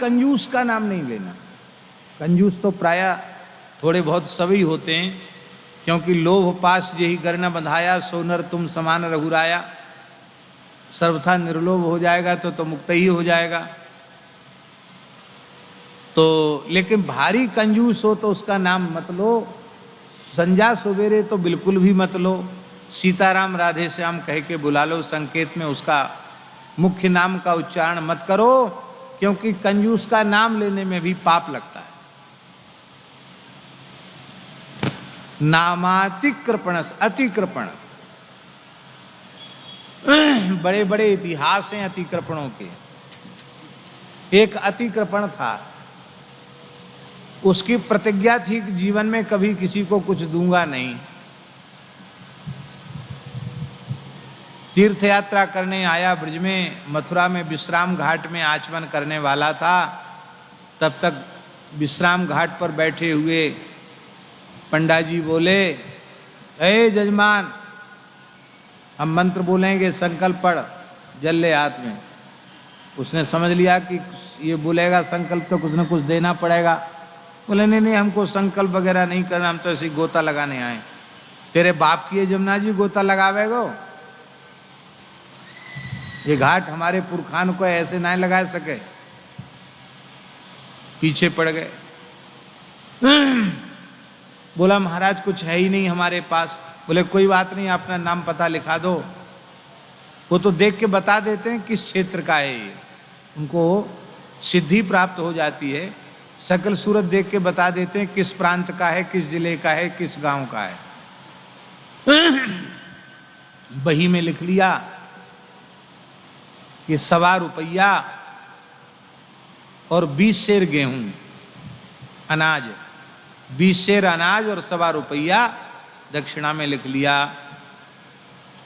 कंजूस का नाम नहीं लेना। कंजूस तो प्रायः थोड़े बहुत सभी होते हैं, क्योंकि लोभ पास यही कर न बंधाया, सोनर तुम समान रघुराया। सर्वथा निर्लोभ हो जाएगा तो मुक्त ही हो जाएगा। तो लेकिन भारी कंजूस हो तो उसका नाम मत लो। संजा सवेरे तो बिल्कुल भी मत लो। सीताराम राधे श्याम कह के बुला लो, संकेत में उसका मुख्य नाम का उच्चारण मत करो, क्योंकि कंजूस का नाम लेने में भी पाप लगता है। नामातिकृपण, अतिकृपण, बड़े बड़े इतिहास हैं अतिकृपणों के। एक अतिकृपण था, उसकी प्रतिज्ञा थी कि जीवन में कभी किसी को कुछ दूंगा नहीं। तीर्थ यात्रा करने आया ब्रज में, मथुरा में विश्राम घाट में आचमन करने वाला था। तब तक विश्राम घाट पर बैठे हुए पंडा जी बोले, ए जजमान, हम मंत्र बोलेंगे, संकल्प पढ़, जल ले हाथ में। उसने समझ लिया कि ये बोलेगा संकल्प तो कुछ न कुछ देना पड़ेगा। बोले नहीं नहीं, हमको संकल्प वगैरह नहीं करना, हम तो ऐसे गोता लगाने आए। तेरे बाप की जमुना जी गोता लगावेगो? ये घाट हमारे पुरखान को ऐसे नहीं लगा सके। पीछे पड़ गए। बोला महाराज कुछ है ही नहीं हमारे पास। बोले कोई बात नहीं, अपना नाम पता लिखा दो। वो तो देख के बता देते हैं किस क्षेत्र का है ये, उनको सिद्धि प्राप्त हो जाती है। सकल सूरत देख के बता देते हैं किस प्रांत का है, किस जिले का है, किस गांव का है। बही में लिख लिया कि 1.25 रुपया और 20 सेर गेहूं अनाज, 20 सेर अनाज और 1.25 रुपया दक्षिणा में लिख लिया।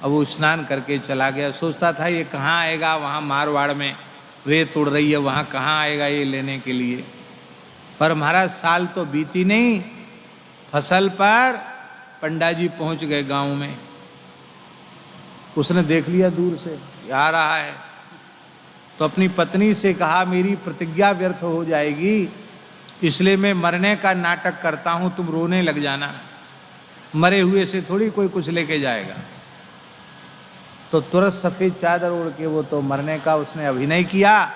अब वो स्नान करके चला गया। सोचता था ये कहाँ आएगा, वहाँ मारवाड़ में रेत उड़ रही है, वहाँ कहाँ आएगा ये लेने के लिए। पर महाराज साल तो बीती नहीं, फसल पर पंडा जी पहुँच गए गांव में। उसने देख लिया दूर से आ रहा है, तो अपनी पत्नी से कहा मेरी प्रतिज्ञा व्यर्थ हो जाएगी, इसलिए मैं मरने का नाटक करता हूँ, तुम रोने लग जाना। मरे हुए से थोड़ी कोई कुछ लेके जाएगा। तो तुरंत सफ़ेद चादर ओढ़ के वो तो मरने का उसने अभिनय किया,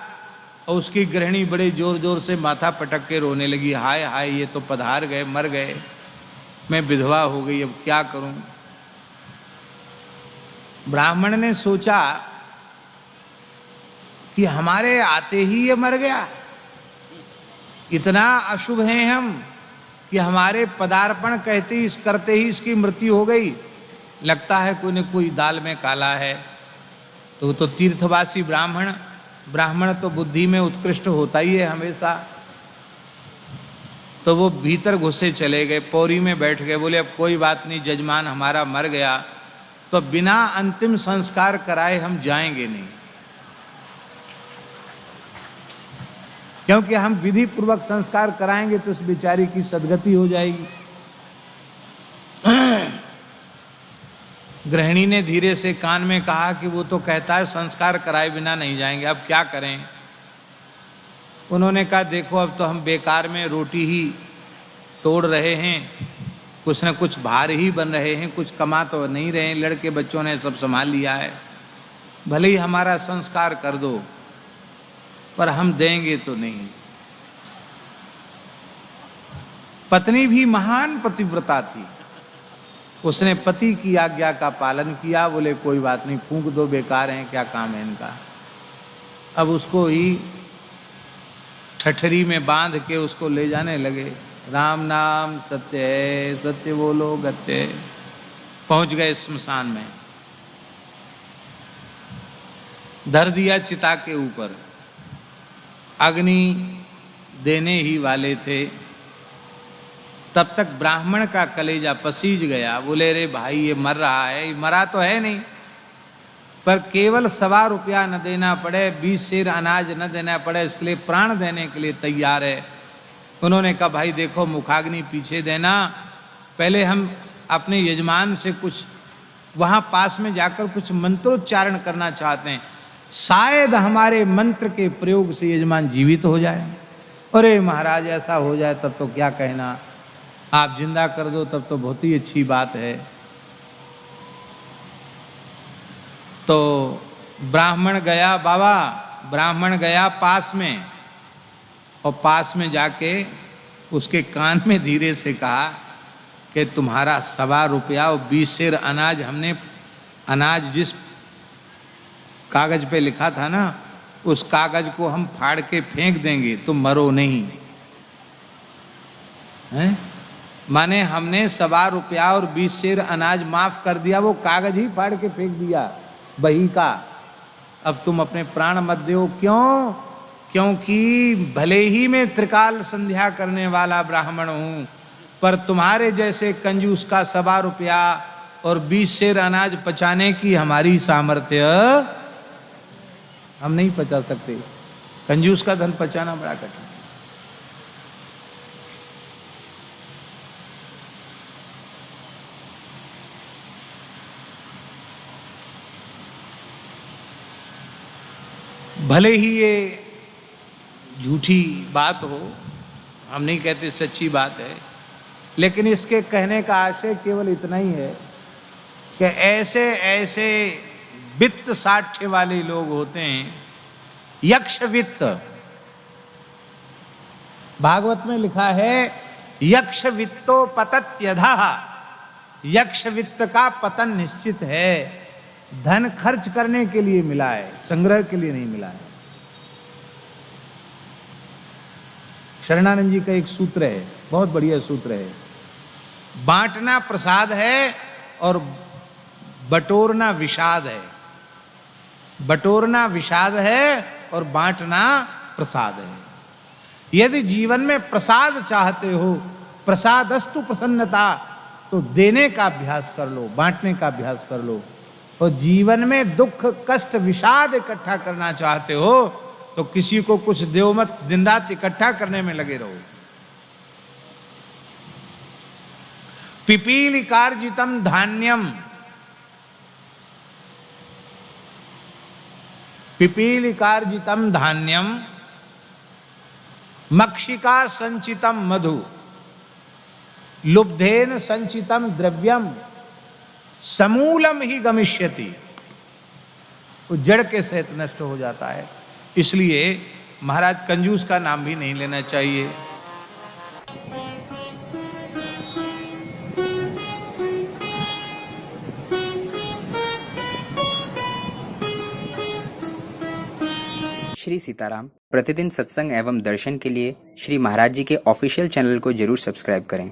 और उसकी गृहिणी बड़े जोर जोर से माथा पटक के रोने लगी, हाय हाय ये तो पधार गए, मर गए, मैं विधवा हो गई, अब क्या करूं। ब्राह्मण ने सोचा कि हमारे आते ही ये मर गया, इतना अशुभ हैं हम कि हमारे पदार्पण करते ही इसकी मृत्यु हो गई। लगता है कोई न कोई दाल में काला है। तो तीर्थवासी ब्राह्मण तो बुद्धि में उत्कृष्ट होता ही है हमेशा। तो वो भीतर घुसे चले गए, पौरी में बैठ गए। बोले अब कोई बात नहीं, जजमान हमारा मर गया तो बिना अंतिम संस्कार कराए हम जाएंगे नहीं, क्योंकि हम विधि पूर्वक संस्कार कराएंगे तो उस बेचारी की सदगति हो जाएगी। गृहिणी ने धीरे से कान में कहा कि वो तो कहता है संस्कार कराए बिना नहीं जाएंगे, अब क्या करें। उन्होंने कहा देखो अब तो हम बेकार में रोटी ही तोड़ रहे हैं, कुछ न कुछ भार ही बन रहे हैं, कुछ कमा तो नहीं रहे हैं, लड़के बच्चों ने सब संभाल लिया है, भले ही हमारा संस्कार कर दो पर हम देंगे तो नहीं। पत्नी भी महान पतिव्रता थी, उसने पति की आज्ञा का पालन किया। बोले कोई बात नहीं, फूंक दो, बेकार हैं, क्या काम है इनका। अब उसको ही ठठरी में बांध के उसको ले जाने लगे। राम नाम सत्य है, सत्य बोलो गत्य है। पहुंच गए स्मशान में, धर दिया चिता के ऊपर, अग्नि देने ही वाले थे। तब तक ब्राह्मण का कलेजा पसीज गया। बोले रे भाई ये मर रहा है, मरा तो है नहीं, पर केवल 1.25 रुपया न देना पड़े, 20 सेर अनाज न देना पड़े, इसके लिए प्राण देने के लिए तैयार है। उन्होंने कहा भाई देखो मुखाग्नि पीछे देना, पहले हम अपने यजमान से कुछ वहाँ पास में जाकर कुछ मंत्रोच्चारण करना चाहते हैं, शायद हमारे मंत्र के प्रयोग से यजमान जीवित हो जाए। अरे महाराज ऐसा हो जाए तब तो क्या कहना, आप जिंदा कर दो तब तो बहुत ही अच्छी बात है। तो ब्राह्मण गया, बाबा ब्राह्मण गया पास में, और पास में जाके उसके कान में धीरे से कहा कि तुम्हारा 1.25 रुपया और 20 सेर अनाज, हमने अनाज जिस कागज पे लिखा था ना, उस कागज को हम फाड़ के फेंक देंगे, तुम मरो नहीं। हैं? माने हमने 1.25 रुपया और 20 सेर अनाज माफ कर दिया, वो कागज ही फाड़ के फेंक दिया बही का। अब तुम अपने प्राण मत दो। क्यों? क्योंकि भले ही मैं त्रिकाल संध्या करने वाला ब्राह्मण हूं, पर तुम्हारे जैसे कंजूस का 1.25 रुपया और 20 सेर अनाज पचाने की हमारी सामर्थ्य हम नहीं पचा सकते। कंजूस का धन पचाना बड़ा कठिन। भले ही ये झूठी बात हो, हम नहीं कहते सच्ची बात है, लेकिन इसके कहने का आशय केवल इतना ही है कि ऐसे ऐसे वित्त साठ्य वाले लोग होते हैं, यक्ष वित्त। भागवत में लिखा है यक्ष वित्तो पतत्यधः, यक्ष वित्त का पतन निश्चित है। धन खर्च करने के लिए मिला है, संग्रह के लिए नहीं मिला है। शरणानंद जी का एक सूत्र है, बहुत बढ़िया सूत्र है, बांटना प्रसाद है और बटोरना विषाद है। बटोरना विषाद है और बांटना प्रसाद है। यदि जीवन में प्रसाद चाहते हो, प्रसादस्तु प्रसन्नता, तो देने का अभ्यास कर लो, बांटने का अभ्यास कर लो। और जीवन में दुख कष्ट विषाद इकट्ठा करना चाहते हो तो किसी को कुछ दो मत, दिन रात इकट्ठा करने में लगे रहो। पिपीलिकार्जितम धान्यम, पिपीलिकार्जितम धान्यम मक्षिका संचितम मधु, लुब्धेन संचितम द्रव्यम समूलम ही गमिष्यति। वो जड़ के सहित नष्ट हो जाता है। इसलिए महाराज कंजूस का नाम भी नहीं लेना चाहिए। श्री सीताराम प्रतिदिन सत्संग एवं दर्शन के लिए श्री महाराज जी के ऑफिशियल चैनल को जरूर सब्सक्राइब करें।